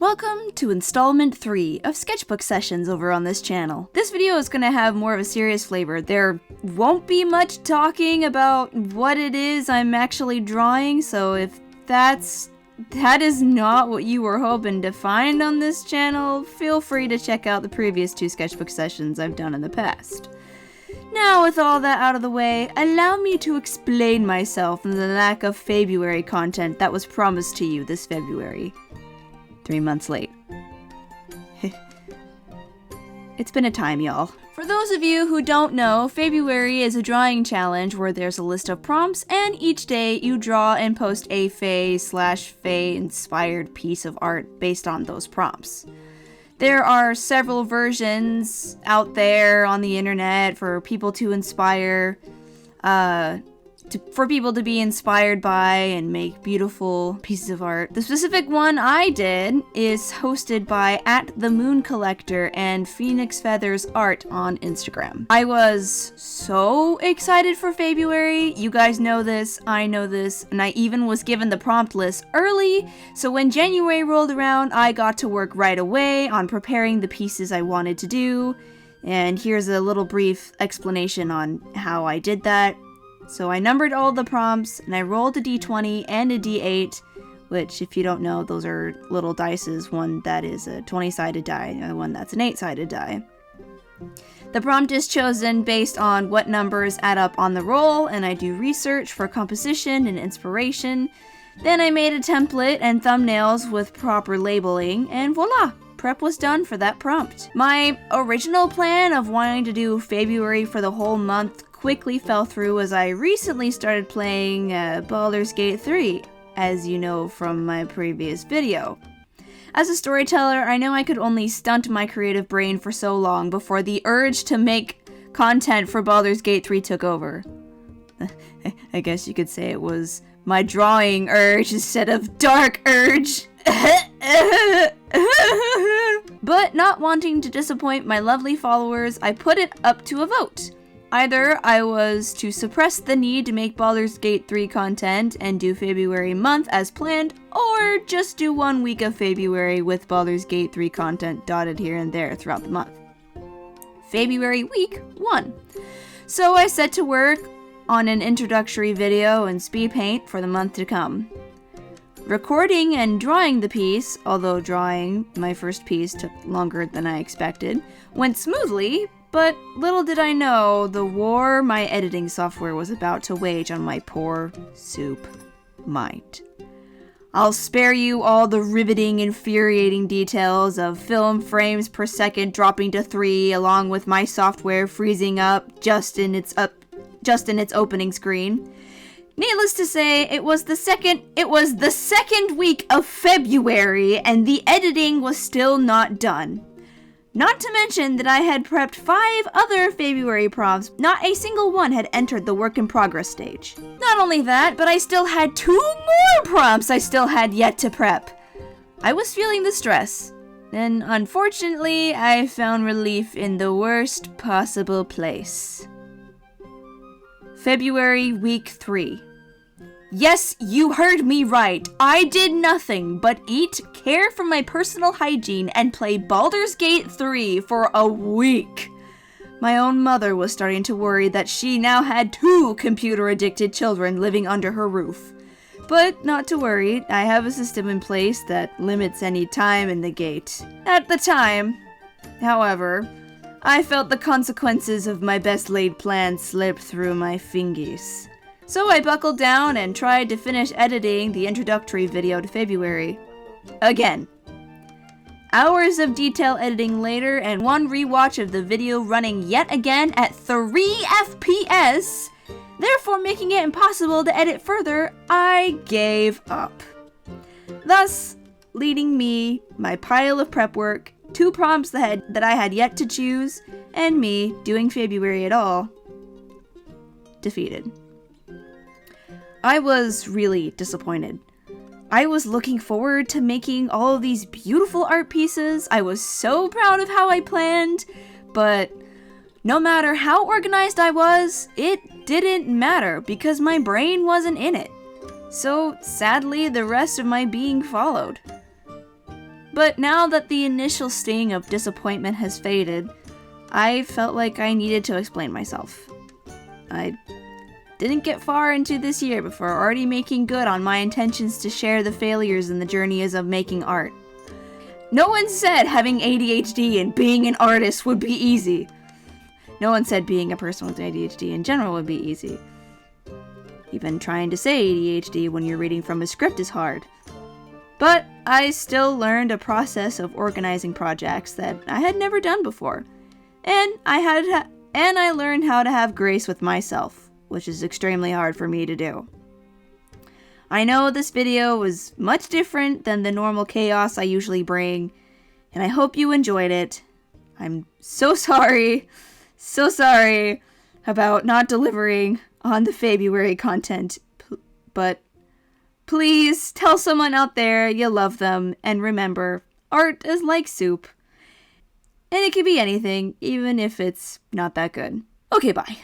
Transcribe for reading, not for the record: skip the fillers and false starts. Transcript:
Welcome to installment 3 of Sketchbook sessions over on this channel. This video is going to have more of a serious flavor. There won't be much talking about what it is I'm actually drawing, so if that is not what you were hoping to find on this channel, feel free to check out the previous 2 Sketchbook sessions I've done in the past. Now, with all that out of the way, allow me to explain myself and the lack of FAEBRUARY content that was promised to you this February. 3 months late. It's been a time, y'all. For those of you who don't know, FAEBRUARY is a drawing challenge where there's a list of prompts, and each day you draw and post a Fae/Fae inspired piece of art based on those prompts. There are several versions out there on the internet for people to inspire, for people to be inspired by and make beautiful pieces of art. The specific one I did is hosted by @TheMoonCollector and Phoenix Feathers Art on Instagram. I was so excited for February. You guys know this, I know this, and I even was given the prompt list early, so when January rolled around, I got to work right away on preparing the pieces I wanted to do, and here's a little brief explanation on how I did that. So I numbered all the prompts, and I rolled a d20 and a d8, which, if you don't know, those are little dices, one that is a 20-sided die, and one that's an 8-sided die. The prompt is chosen based on what numbers add up on the roll, and I do research for composition and inspiration. Then I made a template and thumbnails with proper labeling, and voila! Prep was done for that prompt. My original plan of wanting to do February for the whole month quickly fell through as I recently started playing Baldur's Gate 3, as you know from my previous video. As a storyteller, I know I could only stunt my creative brain for so long before the urge to make content for Baldur's Gate 3 took over. I guess you could say it was my drawing urge instead of dark urge. But not wanting to disappoint my lovely followers, I put it up to a vote. Either I was to suppress the need to make Baldur's Gate 3 content and do February month as planned, or just do 1 week of February with Baldur's Gate 3 content dotted here and there throughout the month. February week 1. So I set to work on an introductory video and speed paint for the month to come. Recording and drawing the piece, although drawing my first piece took longer than I expected, went smoothly, but little did I know the war my editing software was about to wage on my poor soup mind. I'll spare you all the riveting, infuriating details of film frames per second dropping to 3, along with my software freezing up just in its opening screen. Needless to say, it was the second week of February, and the editing was still not done. Not to mention that I had prepped 5 other February prompts. Not a single one had entered the work in progress stage. Not only that, but I still had 2 more prompts I still had yet to prep. I was feeling the stress, and unfortunately, I found relief in the worst possible place. February week 3. Yes, you heard me right. I did nothing but eat, care for my personal hygiene, and play Baldur's Gate 3 for a week. My own mother was starting to worry that she now had 2 computer-addicted children living under her roof. But not to worry, I have a system in place that limits any time in the gate. At the time, however, I felt the consequences of my best-laid plan slip through my fingies. So I buckled down and tried to finish editing the introductory video to February. Again. Hours of detail editing later and 1 rewatch of the video running yet again at 3 FPS, therefore making it impossible to edit further, I gave up. Thus, leading me, my pile of prep work, 2 prompts that I had yet to choose, and me doing February at all, defeated. I was really disappointed. I was looking forward to making all of these beautiful art pieces. I was so proud of how I planned, but no matter how organized I was, it didn't matter because my brain wasn't in it. So sadly, the rest of my being followed. But now that the initial sting of disappointment has faded, I felt like I needed to explain myself. I didn't get far into this year before already making good on my intentions to share the failures and the journeys of making art. No one said having ADHD and being an artist would be easy. No one said being a person with ADHD in general would be easy. Even trying to say ADHD when you're reading from a script is hard. But I still learned a process of organizing projects that I had never done before. And I learned how to have grace with myself, which is extremely hard for me to do. I know this video was much different than the normal chaos I usually bring, and I hope you enjoyed it. I'm so sorry about not delivering on the FAEBRUARY content, but please tell someone out there you love them, and remember, art is like soup. And it can be anything, even if it's not that good. Okay, bye.